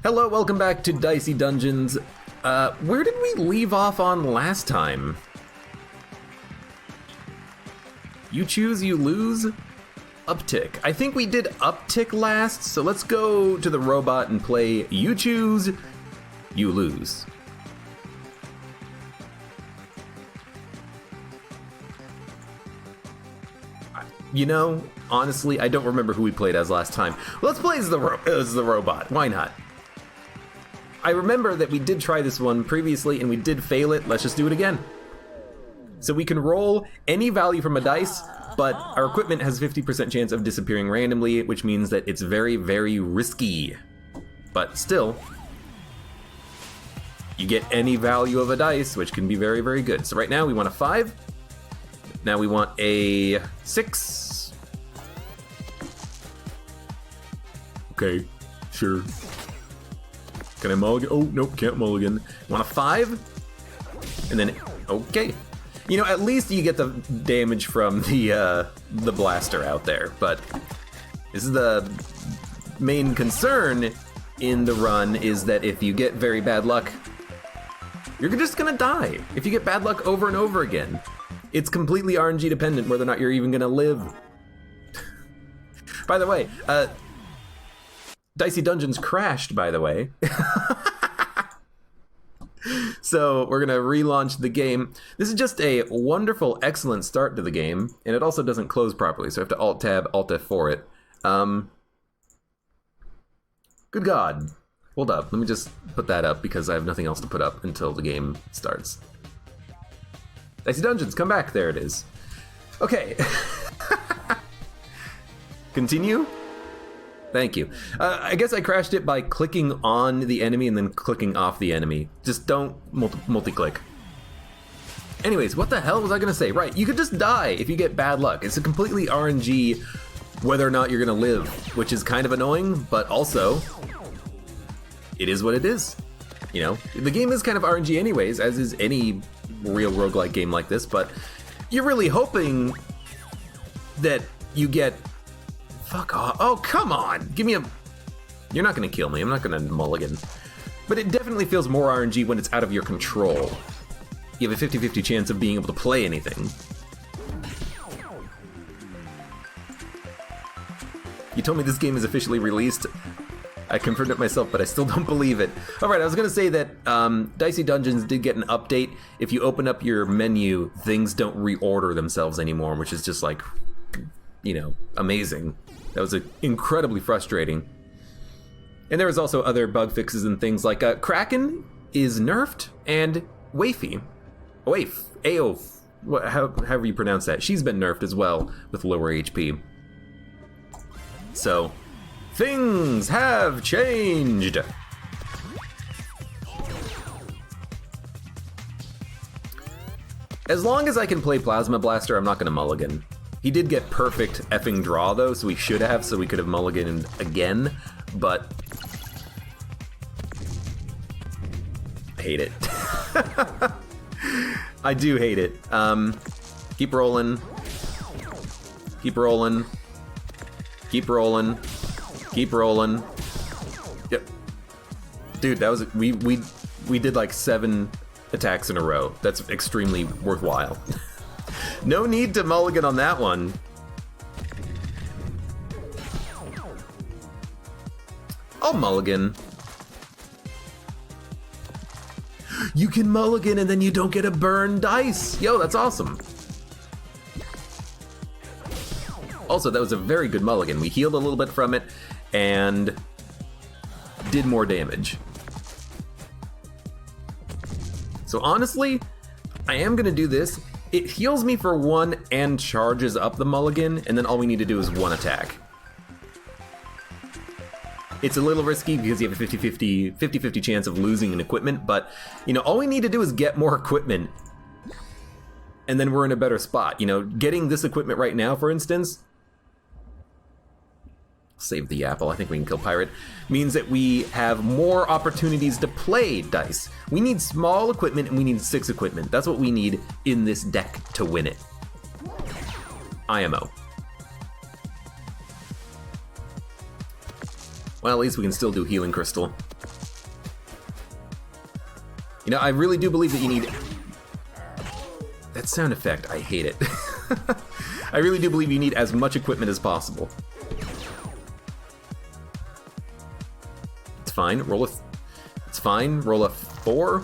Hello, welcome back to Dicey Dungeons. Where did we leave off on last time? You choose, you lose? Uptick. I think we did uptick last, so let's go to the robot and play you choose, you lose. You know, honestly, I don't remember who we played as last time. Let's play as the robot. Why not? I remember that we did try this one previously and we did fail it. Let's just do it again. So we can roll any value from a dice, but our equipment has a 50% chance of disappearing randomly, which means that it's very, very risky. But still, you get any value of a dice, which can be very, very good. So right now we want a 5. Now we want a 6. Okay, sure. Can I mulligan? Oh, nope, can't mulligan. Want a 5? And then, okay. You know, at least you get the damage from the blaster out there, but this is the main concern in the run is that if you get very bad luck, you're just gonna die. If you get bad luck over and over again. It's completely RNG dependent whether or not you're even gonna live. By the way, Dicey Dungeons crashed, by the way. So we're gonna relaunch the game. This is just a wonderful, excellent start to the game, and it also doesn't close properly, so I have to Alt-Tab, Alt-F4 it. Good God. Hold up, let me just put that up because I have nothing else to put up until the game starts. Dicey Dungeons, come back. There it is. Okay. Continue? Thank you. I guess I crashed it by clicking on the enemy and then clicking off the enemy. Just don't multi-click. Anyways, what the hell was I gonna say? Right, you could just die if you get bad luck. It's a completely RNG whether or not you're gonna live, which is kind of annoying, but also, it is what it is. You know, the game is kind of RNG anyways, as is any real roguelike game like this, but you're really hoping that you get... Fuck off. Oh, come on! Give me a... You're not gonna kill me, I'm not gonna mulligan. But it definitely feels more RNG when it's out of your control. You have a 50-50 chance of being able to play anything. You told me this game is officially released. I confirmed it myself, but I still don't believe it. Alright, I was gonna say that Dicey Dungeons did get an update. If you open up your menu, things don't reorder themselves anymore, which is just like, you know, amazing. That was incredibly frustrating. And there was also other bug fixes and things like Kraken is nerfed, and Wafy, Aof, however you pronounce that, she's been nerfed as well with lower HP. So, things have changed. As long as I can play Plasma Blaster, I'm not gonna mulligan. He did get perfect effing draw though, so we should have, so we could have mulliganed again, but I hate it. I do hate it. Keep rolling. Keep rolling. Keep rolling. Keep rolling. Yep. Dude, that was we did like 7 attacks in a row. That's extremely worthwhile. No need to mulligan on that one. I'll mulligan. You can mulligan and then you don't get a burn dice. Yo, that's awesome. Also, that was a very good mulligan. We healed a little bit from it and did more damage. So honestly, I am gonna do this. It heals me for 1 and charges up the mulligan, and then all we need to do is 1 attack. It's a little risky because you have a 50-50 chance of losing an equipment, but you know, all we need to do is get more equipment, and then we're in a better spot. You know, getting this equipment right now, for instance, save the apple, I think we can kill Pirate, means that we have more opportunities to play dice. We need small equipment and we need 6 equipment. That's what we need in this deck to win it. IMO. Well, at least we can still do Healing Crystal. You know, I really do believe that you need... That sound effect, I hate it. I really do believe you need as much equipment as possible. It's fine, it's fine, roll a 4.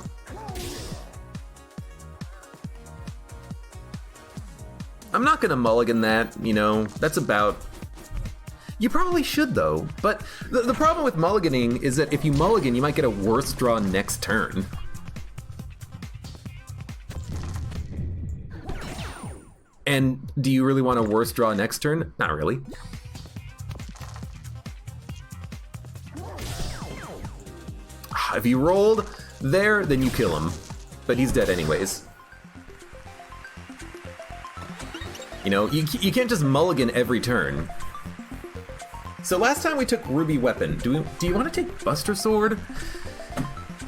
I'm not gonna mulligan that, you know, that's about... You probably should though, but the problem with mulliganing is that if you mulligan, you might get a worse draw next turn. And do you really want a worse draw next turn? Not really. If you rolled there, then you kill him. But he's dead anyways. You know, you can't just mulligan every turn. So last time we took Ruby Weapon. Do you want to take Buster Sword?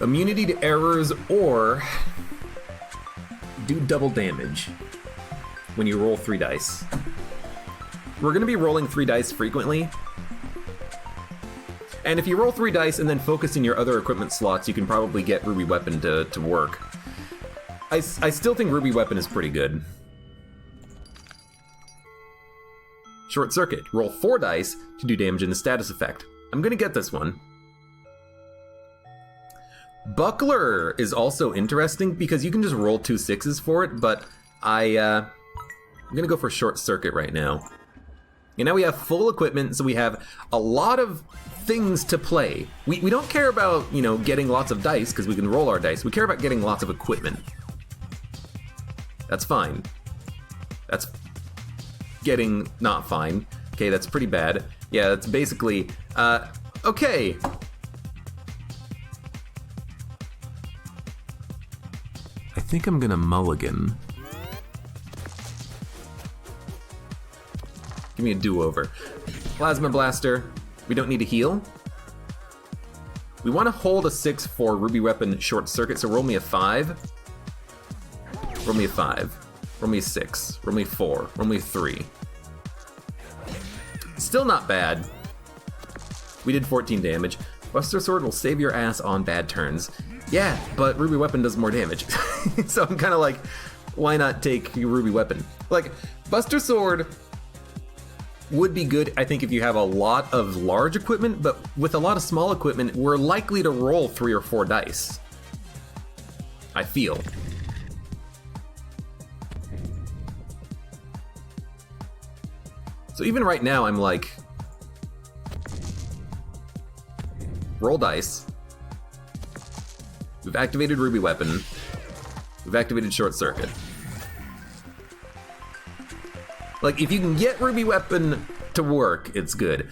Immunity to errors, or do double damage when you roll 3 dice. We're going to be rolling 3 dice frequently. And if you roll 3 dice and then focus in your other equipment slots, you can probably get Ruby Weapon to work. I still think Ruby Weapon is pretty good. Short Circuit. Roll 4 dice to do damage in the status effect. I'm going to get this one. Buckler is also interesting because you can just roll 2 6s for it, but I'm going to go for Short Circuit right now. And now we have full equipment, so we have a lot of things to play. We don't care about, you know, getting lots of dice because we can roll our dice. We care about getting lots of equipment. That's fine. That's getting not fine. Okay, that's pretty bad. Yeah, that's basically, okay. I think I'm gonna mulligan. Give me a do-over. Plasma Blaster. We don't need to heal. We want to hold a 6 for Ruby Weapon Short Circuit, so roll me a 5. Roll me a 5. Roll me a 6. Roll me a 4. Roll me a 3. Still not bad. We did 14 damage. Buster Sword will save your ass on bad turns. Yeah, but Ruby Weapon does more damage. So I'm kind of like, why not take your Ruby Weapon? Like, Buster Sword would be good, I think, if you have a lot of large equipment, but with a lot of small equipment, we're likely to roll 3 or 4 dice. I feel. So even right now, I'm like, roll dice. We've activated Ruby Weapon. We've activated Short Circuit. Like, if you can get Ruby Weapon to work, it's good.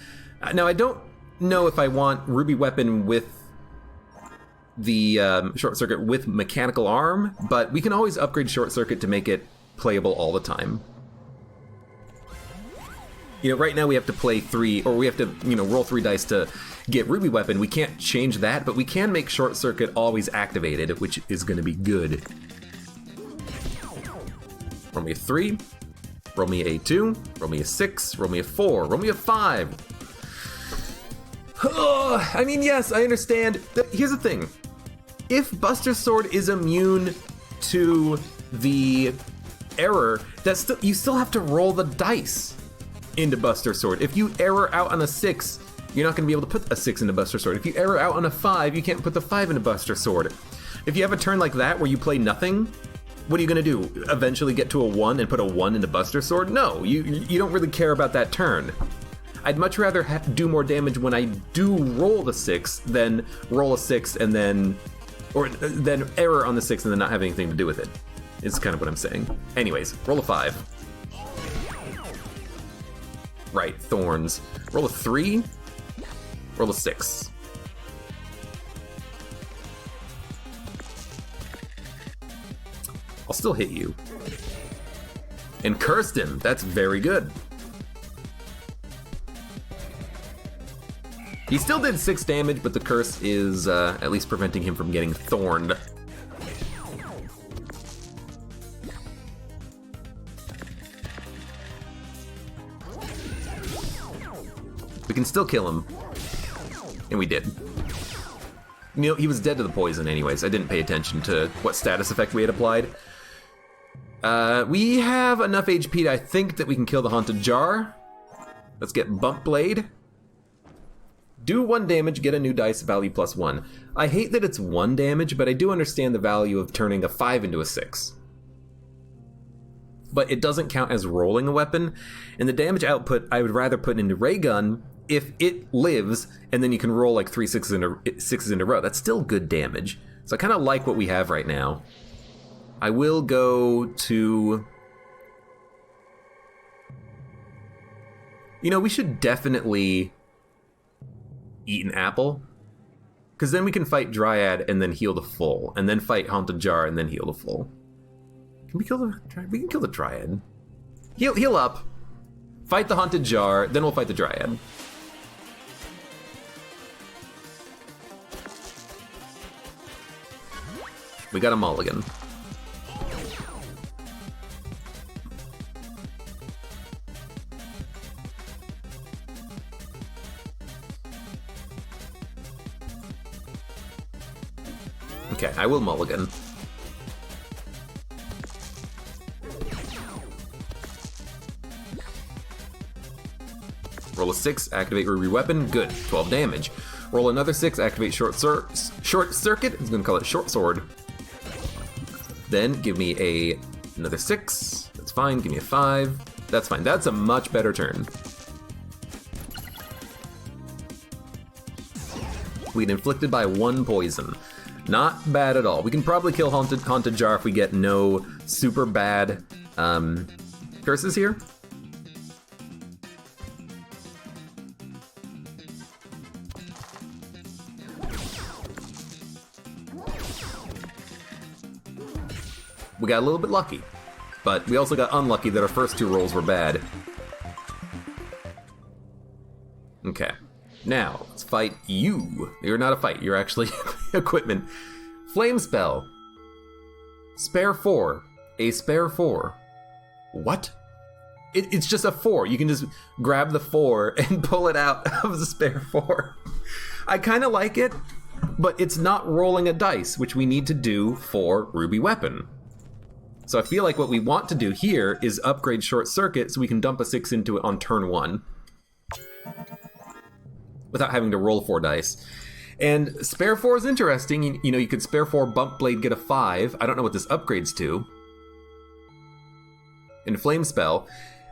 Now, I don't know if I want Ruby Weapon with the Short Circuit with Mechanical Arm, but we can always upgrade Short Circuit to make it playable all the time. You know, right now we have to play 3, or we have to, you know, roll 3 dice to get Ruby Weapon. We can't change that, but we can make Short Circuit always activated, which is going to be good. Roll me a 3. Roll me a 2, roll me a 6, roll me a 4, roll me a 5. I mean, yes, I understand. Here's the thing. If Buster Sword is immune to the error, you still have to roll the dice into Buster Sword. If you error out on a 6, you're not going to be able to put a 6 into Buster Sword. If you error out on a 5, you can't put the 5 into Buster Sword. If you have a turn like that where you play nothing, what are you gonna do? Eventually get to a 1 and put a 1 into Buster Sword? No, you don't really care about that turn. I'd much rather do more damage when I do roll the 6 than roll a 6 and then error on the 6 and then not have anything to do with it. Is kind of what I'm saying. Anyways, roll a 5. Right, Thorns. Roll a 3. Roll a 6. I'll still hit you. And cursed him. That's very good. He still did 6 damage, but the curse is at least preventing him from getting thorned. We can still kill him. And we did. You know, he was dead to the poison anyways. I didn't pay attention to what status effect we had applied. We have enough HP I think that we can kill the Haunted Jar. Let's get Bump Blade. Do 1 damage, get a new dice value +1. I hate that it's 1 damage, but I do understand the value of turning a 5 into a 6. But it doesn't count as rolling a weapon, and the damage output I would rather put into Ray Gun if it lives, and then you can roll like 3 sixes in a row. That's still good damage. So I kind of like what we have right now. I will go to... You know, we should definitely eat an apple, because then we can fight Dryad and then heal the full, and then fight Haunted Jar and then heal the full. Can we kill the Dryad? We can kill the Dryad. Heal up, fight the Haunted Jar, then we'll fight the Dryad. We got a mulligan. Okay, I will mulligan. Roll a 6, activate Ruby Weapon, good, 12 damage. Roll another 6, activate Short Circuit, I'm gonna call it Short Sword. Then give me another 6, that's fine, give me a 5, that's fine, that's a much better turn. We get inflicted by 1 poison. Not bad at all. We can probably kill Haunted Jar if we get no super bad curses here. We got a little bit lucky, but we also got unlucky that our first 2 rolls were bad. Okay. Now, let's fight you. You're not a fight, you're actually equipment. Flame Spell. Spare 4. A spare 4. What? It's just a 4. You can just grab the 4 and pull it out of the spare 4. I kind of like it, but it's not rolling a dice, which we need to do for Ruby Weapon. So I feel like what we want to do here is upgrade Short Circuit so we can dump a 6 into it on turn 1. Without having to roll 4 dice. And spare 4 is interesting. You know, you could spare 4, Bump Blade, get a 5. I don't know what this upgrades to. And Flame Spell.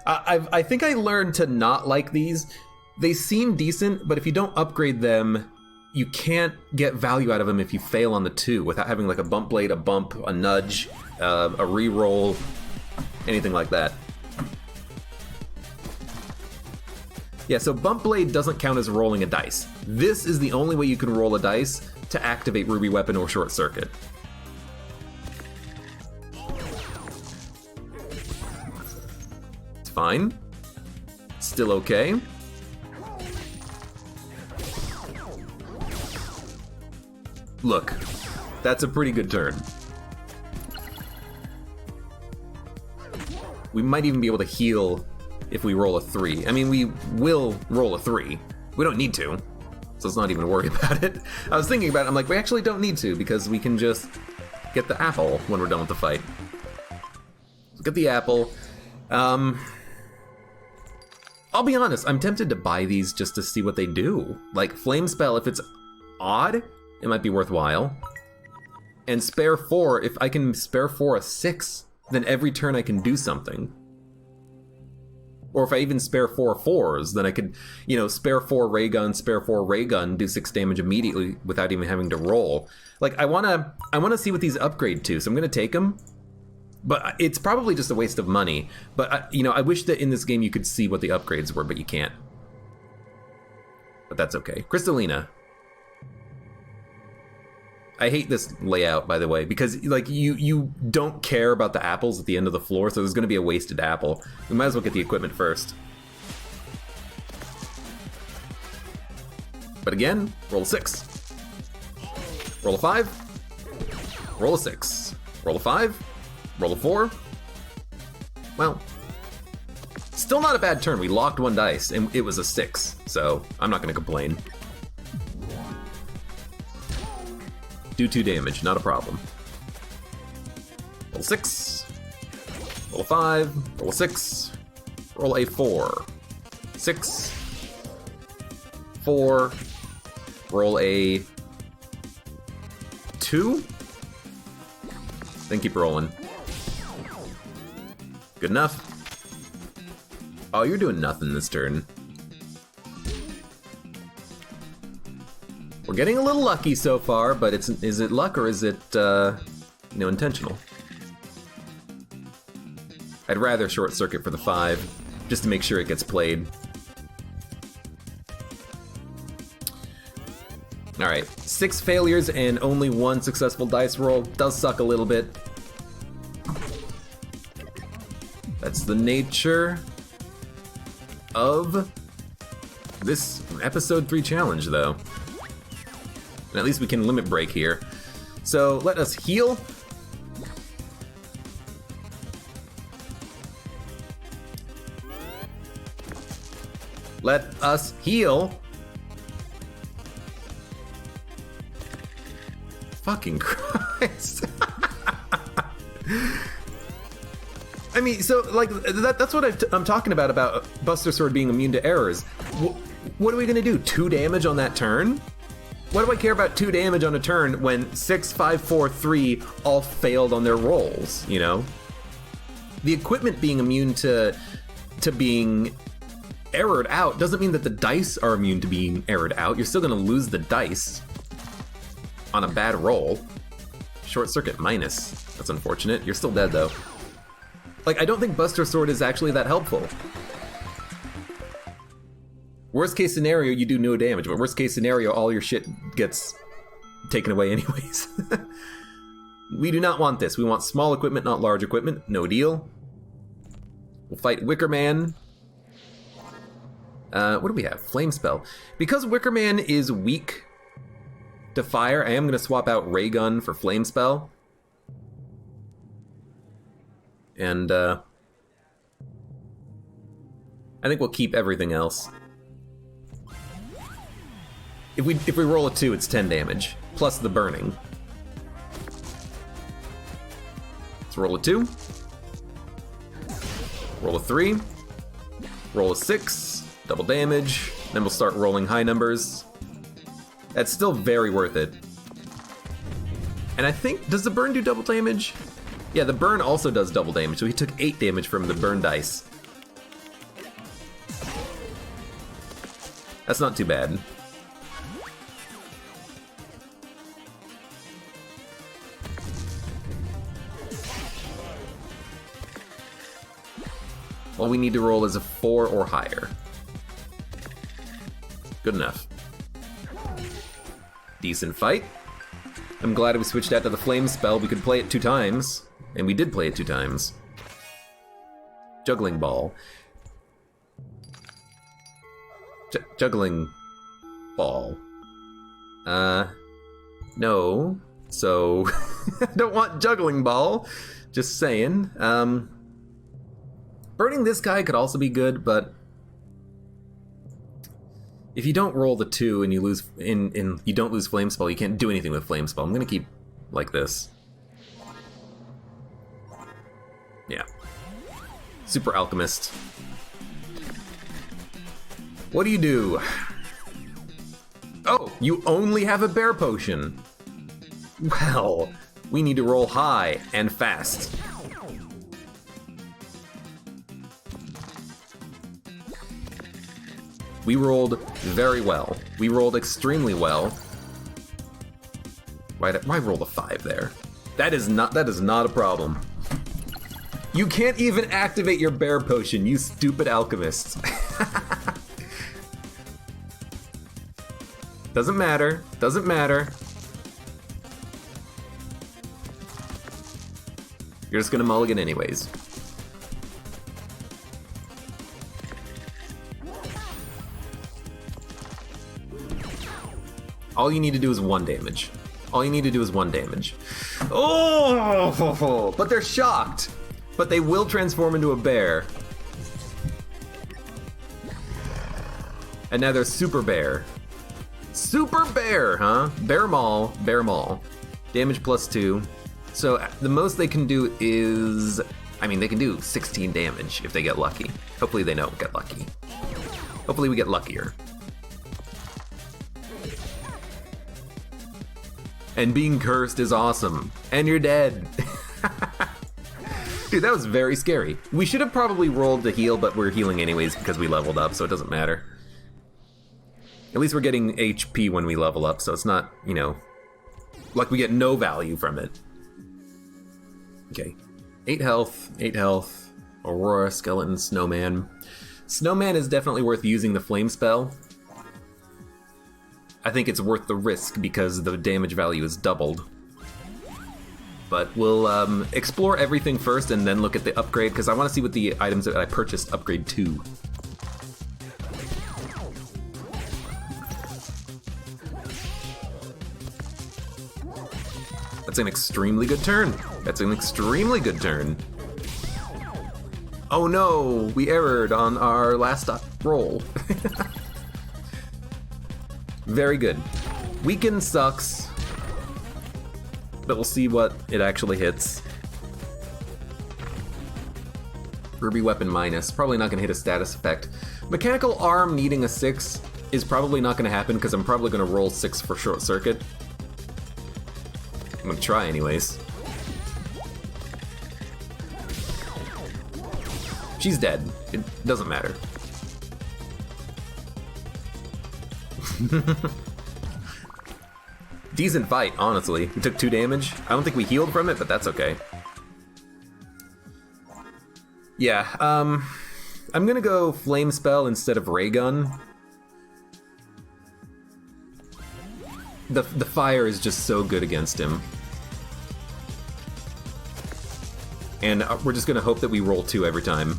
I think I learned to not like these. They seem decent, but if you don't upgrade them, you can't get value out of them if you fail on the 2 without having like a Bump Blade, a bump, a nudge, a reroll, anything like that. Yeah, so Bump Blade doesn't count as rolling a dice. This is the only way you can roll a dice to activate Ruby Weapon or Short Circuit. It's fine. Still okay. Look, that's a pretty good turn. We might even be able to heal if we roll a 3. I mean, we will roll a 3. We don't need to, so let's not even worry about it. I was thinking about it, I'm like, we actually don't need to, because we can just get the apple when we're done with the fight. Let's get the apple. I'll be honest, I'm tempted to buy these just to see what they do. Like, Flame Spell, if it's odd, it might be worthwhile. And spare 4, if I can spare 4 a 6, then every turn I can do something. Or if I even spare 4 4s, then I could, you know, spare 4 ray gun, spare 4 ray gun, do 6 damage immediately without even having to roll. Like, I wanna see what these upgrade to, so I'm gonna take them. But it's probably just a waste of money. But, you know, I wish that in this game you could see what the upgrades were, but you can't. But that's okay. Crystalina. I hate this layout, by the way, because like you don't care about the apples at the end of the floor, so there's going to be a wasted apple. We might as well get the equipment first. But again, roll a 6. Roll a 5. Roll a 6. Roll a 5. Roll a 4. Well, still not a bad turn. We locked 1 dice, and it was a 6, so I'm not going to complain. Do 2 damage, not a problem. Roll 6. Roll a 5. Roll a 6. Roll a 4. 6. 4. Roll a 2. Then keep rolling. Good enough. Oh, you're doing nothing this turn. We're getting a little lucky so far, but is it luck or is it intentional? I'd rather short circuit for the 5, just to make sure it gets played. Alright, 6 failures and only 1 successful dice roll. Does suck a little bit. That's the nature of this episode 3 challenge, though. And at least we can limit break here. So let us heal. Let us heal. Fucking Christ. I mean, so, like, that's what I'm talking about Buster Sword being immune to errors. What are we gonna do? 2 damage on that turn? What do I care about 2 damage on a turn when 6, 5, 4, 3 all failed on their rolls, you know? The equipment being immune to being errored out doesn't mean that the dice are immune to being errored out. You're still gonna lose the dice on a bad roll. Short circuit minus. That's unfortunate. You're still dead, though. Like, I don't think Buster Sword is actually that helpful. Worst case scenario, you do no damage, but worst case scenario, all your shit gets taken away anyways. We do not want this. We want small equipment, not large equipment. No deal. We'll fight Wicker Man. What do we have? Flame Spell. Because Wicker Man is weak to fire, I am going to swap out Ray Gun for Flame Spell. And, I think we'll keep everything else. If we roll a 2, it's 10 damage, plus the burning. Let's roll a 2. Roll a 3. Roll a 6. Double damage. Then we'll start rolling high numbers. That's still very worth it. And I think, does the burn do double damage? Yeah, the burn also does double damage, so he took 8 damage from the burn dice. That's not too bad. All we need to roll is a 4 or higher. Good enough. Decent fight. I'm glad we switched out to the Flame Spell. We could play it 2 times. And we did play it 2 times. Juggling Ball. Juggling Ball. No. So, I don't want Juggling Ball. Just saying. Burning this guy could also be good, but if you don't roll the 2 and you lose you don't lose Flame Spell, you can't do anything with Flame Spell. I'm gonna keep like this. Yeah. Super Alchemist. What do you do? Oh, you only have a Bear Potion. Well, we need to roll high and fast. We rolled very well. We rolled extremely well. Why roll a 5 there? That is not a problem. You can't even activate your Bear Potion, you stupid alchemists. Doesn't matter. Doesn't matter. You're just gonna mulligan anyways. All you need to do is 1 damage. All you need to do is 1 damage. Oh! But they're shocked. But they will transform into a bear. And now they're Super Bear. Super Bear, huh? Bear Maul, Bear Maul. Damage +2. So the most they can do is... I mean, they can do 16 damage if they get lucky. Hopefully they don't get lucky. Hopefully we get luckier. And being cursed is awesome. And you're dead. Dude, that was very scary. We should have probably rolled to heal, but we're healing anyways because we leveled up, so it doesn't matter. At least we're getting HP when we level up, so it's not, you know, like we get no value from it. Okay. 8 health, 8 health. Aurora, Skeleton, Snowman. Snowman is definitely worth using the flame spell. I think it's worth the risk because the damage value is doubled. But we'll explore everything first and then look at the upgrade, because I want to see what the items that I purchased upgrade to. That's an extremely good turn. That's an extremely good turn. Oh no, we errored on our last roll. Very good. Weaken sucks, but we'll see what it actually hits. Ruby Weapon minus, probably not gonna hit a status effect. Mechanical Arm needing a 6 is probably not gonna happen because I'm probably gonna roll 6 for Short Circuit. I'm gonna try anyways. She's dead. It doesn't matter. Decent fight, honestly. We took 2 damage. I don't think we healed from it, but that's okay. Yeah, I'm gonna go Flame Spell instead of Ray Gun. The fire is just so good against him. And we're just gonna hope that we roll 2 every time.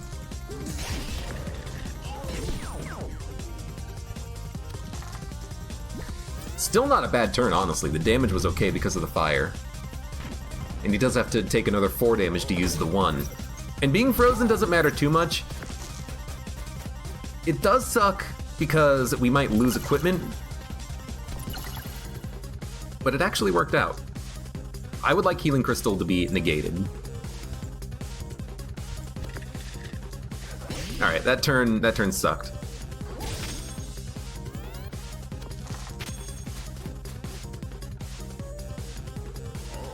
Still not a bad turn, honestly. The damage was okay because of the fire. And he does have to take another 4 damage to use the 1. And being frozen doesn't matter too much. It does suck because we might lose equipment. But it actually worked out. I would like Healing Crystal to be negated. Alright, that turn sucked.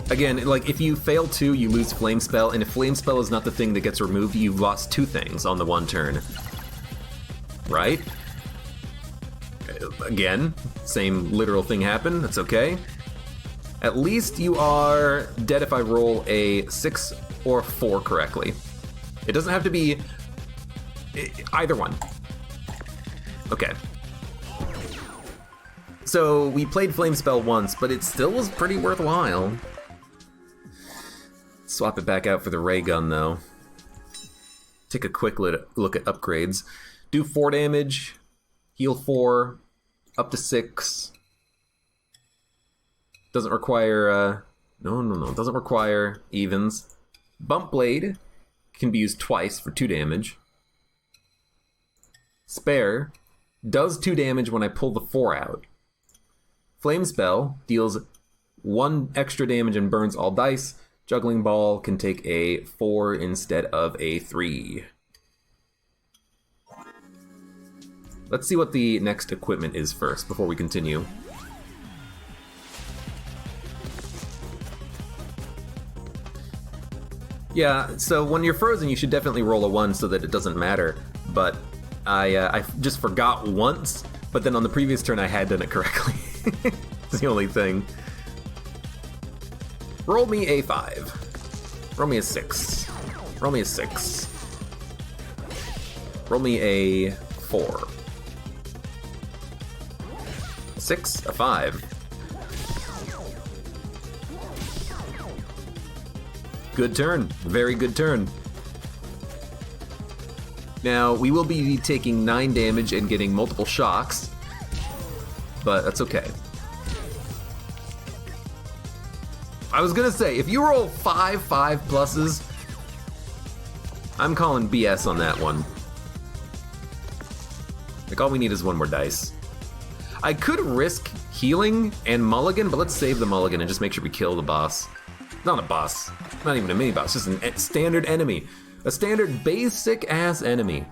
Again, like, if you fail 2, you lose Flame Spell, and if Flame Spell is not the thing that gets removed, you've lost 2 things on the 1 turn. Right? Again, same literal thing happened, that's okay. At least you are dead if I roll a 6 or 4 correctly. It doesn't have to be either one. Okay. So we played Flame Spell once, but it still was pretty worthwhile. Swap it back out for the Ray Gun, though. Take a quick look at upgrades. Do 4 damage, heal 4, up to 6. Doesn't require, doesn't require evens. Bump Blade can be used twice for 2 damage. Spare does 2 damage when I pull the 4 out. Flame Spell deals 1 extra damage and burns all dice. Juggling Ball can take a 4 instead of a 3. Let's see what the next equipment is first before we continue. Yeah, so when you're frozen, you should definitely roll a 1 so that it doesn't matter. But I just forgot once, but then on the previous turn I had done it correctly. It's the only thing. Roll me a 5. Roll me a 6. Roll me a 6. Roll me a 4. 6, a 5. Good turn. Very good turn. Now, we will be taking 9 damage and getting multiple shocks, but that's okay. I was gonna say, if you roll 5 5+, I'm calling BS on that one. Like, all we need is 1 more dice. I could risk healing and mulligan, but let's save the mulligan and just make sure we kill the boss. Not a boss, not even a mini boss, just a standard enemy. A standard basic ass enemy.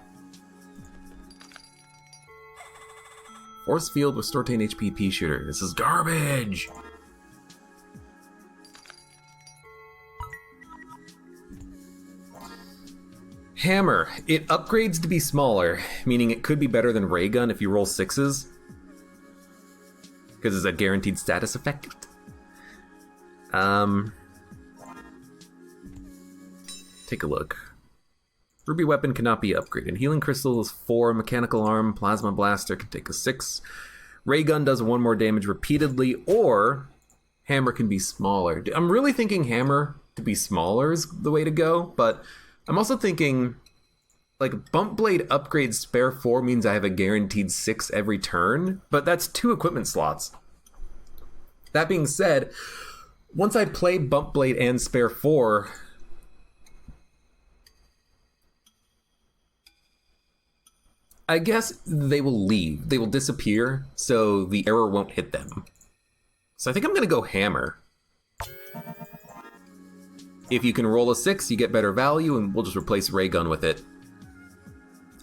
Force field, restore 10 HP pea shooter. This is garbage. Hammer. It upgrades to be smaller, meaning it could be better than ray gun if you roll 6s. Because it's a guaranteed status effect. Take a look. Ruby weapon cannot be upgraded. Healing crystal is 4. Mechanical arm, plasma blaster can take a 6. Ray gun does 1 more damage repeatedly, or hammer can be smaller. I'm really thinking hammer to be smaller is the way to go, but I'm also thinking like bump blade upgrade spare 4 means I have a guaranteed 6 every turn, but that's 2 equipment slots. That being said, once I play bump blade and spare 4, I guess they will leave. They will disappear, so the error won't hit them. So I think I'm gonna go hammer. If you can roll a 6, you get better value, and we'll just replace ray gun with it.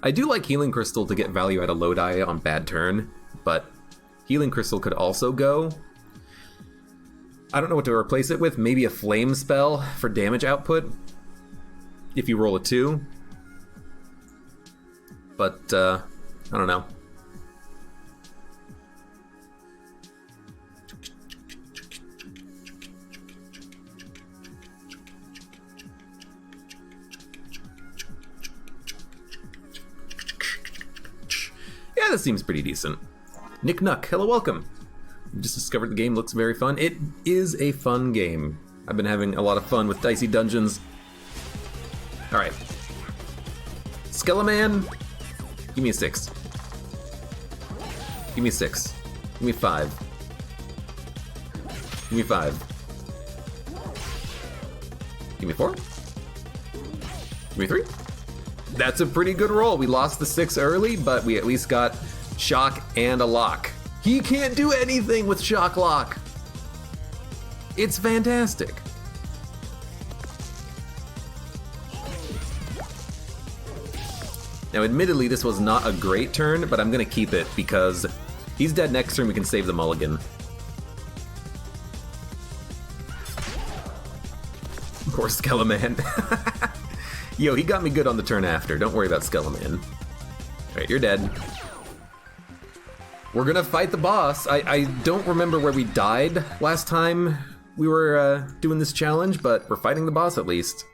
I do like healing crystal to get value out of low die on bad turn, but healing crystal could also go. I don't know what to replace it with. Maybe a flame spell for damage output if you roll a 2. But, I don't know. Yeah, this seems pretty decent. Nick Nuck, hello, welcome. Just discovered the game looks very fun. It is a fun game. I've been having a lot of fun with Dicey Dungeons. Alright. Skeleman. Give me a 6. Give me a 6. Give me 5. Give me 5. Give me 4. Give me 3. That's a pretty good roll. We lost the 6 early, but we at least got shock and a lock. He can't do anything with shock lock. It's fantastic. Now, admittedly, this was not a great turn, but I'm gonna keep it because he's dead next turn. We can save the mulligan. Poor Skeleman. Yo, he got me good on the turn after. Don't worry about Skeleman. Alright, you're dead. We're gonna fight the boss. I don't remember where we died last time we were doing this challenge, but we're fighting the boss at least.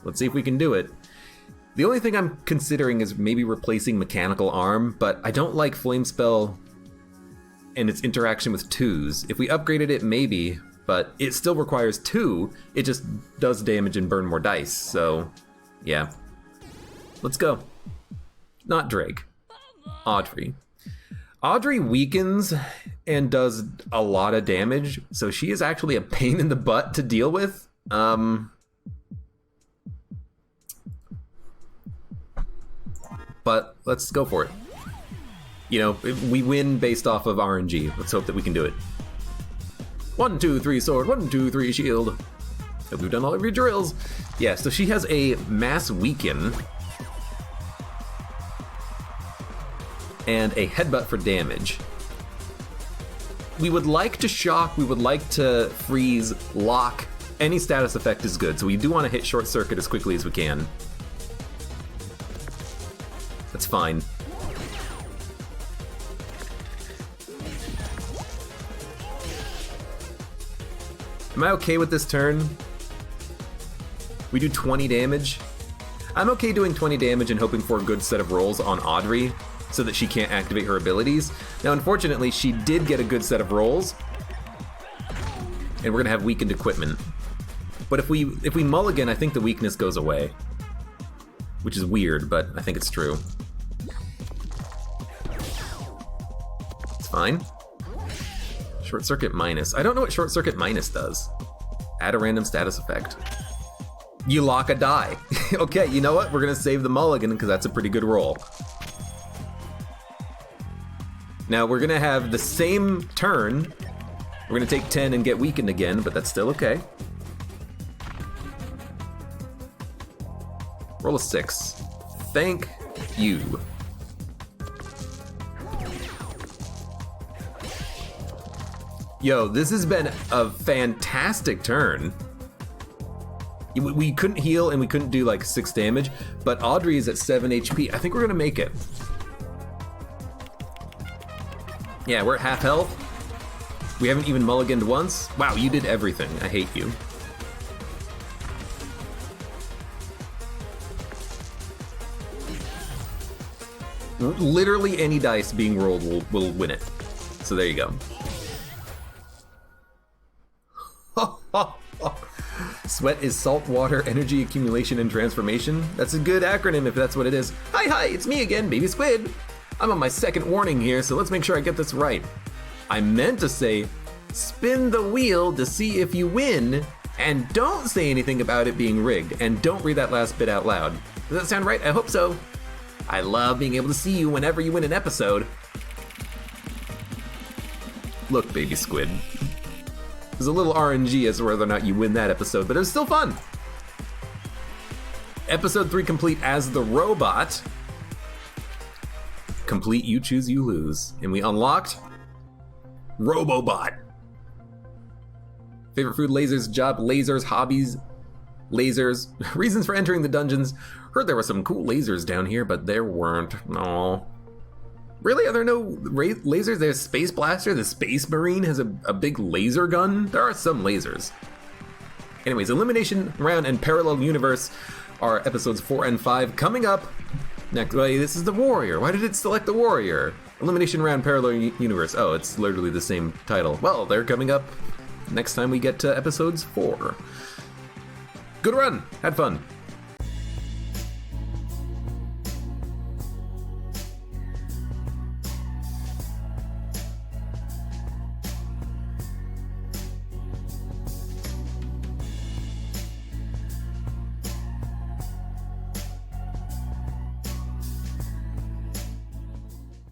Let's see if we can do it. The only thing I'm considering is maybe replacing Mechanical Arm, but I don't like Flame Spell and its interaction with 2s. If we upgraded it, maybe, but it still requires 2. It just does damage and burn more dice, so yeah. Let's go. Not Drake. Audrey. Audrey weakens and does a lot of damage, so she is actually a pain in the butt to deal with. But let's go for it. You know, we win based off of RNG. Let's hope that we can do it. 1, 2, 3 sword, 1, 2, 3 shield. Hope we've done all of your drills. Yeah, so she has a mass weaken and a headbutt for damage. We would like to shock, we would like to freeze, lock. Any status effect is good, so we do want to hit short circuit as quickly as we can. That's fine. Am I okay with this turn? We do 20 damage. I'm okay doing 20 damage and hoping for a good set of rolls on Audrey so that she can't activate her abilities. Now, unfortunately, she did get a good set of rolls, and we're gonna have weakened equipment. But if we mulligan, I think the weakness goes away, which is weird, but I think it's true. It's fine. Short circuit minus. I don't know what short circuit minus does. Add a random status effect. You lock a die. Okay, you know what? We're gonna save the mulligan because that's a pretty good roll. Now we're gonna have the same turn. We're gonna take 10 and get weakened again, but that's still okay. Roll a 6. Thank you. Yo, this has been a fantastic turn. We couldn't heal and we couldn't do like 6 damage, but Audrey is at 7 HP. I think we're gonna make it. Yeah, we're at half health. We haven't even mulliganed once. Wow, you did everything. I hate you. Literally any dice being rolled will win it. So there you go. Sweat is salt water, energy accumulation, and transformation. That's a good acronym if that's what it is. Hi, it's me again, Baby Squid. I'm on my second warning here, so let's make sure I get this right. I meant to say, spin the wheel to see if you win, and don't say anything about it being rigged, and don't read that last bit out loud. Does that sound right? I hope so. I love being able to see you whenever you win an episode. Look, Baby Squid. There's a little RNG as to whether or not you win that episode, but it was still fun. Episode 3 complete as the robot. Complete, you choose, you lose. And we unlocked Robobot. Favorite food, lasers, job, lasers, hobbies, lasers. Reasons for entering the dungeons. Heard there were some cool lasers down here, but there weren't. No. Really? Are there no lasers? There's Space Blaster. The Space Marine has a big laser gun. There are some lasers. Anyways, Elimination Round and Parallel Universe are episodes 4 and 5 coming up. Next, well, this is the Warrior. Why did it select the Warrior? Elimination Round Parallel Universe. Oh, it's literally the same title. Well, they're coming up next time we get to episodes 4. Good run. Had fun.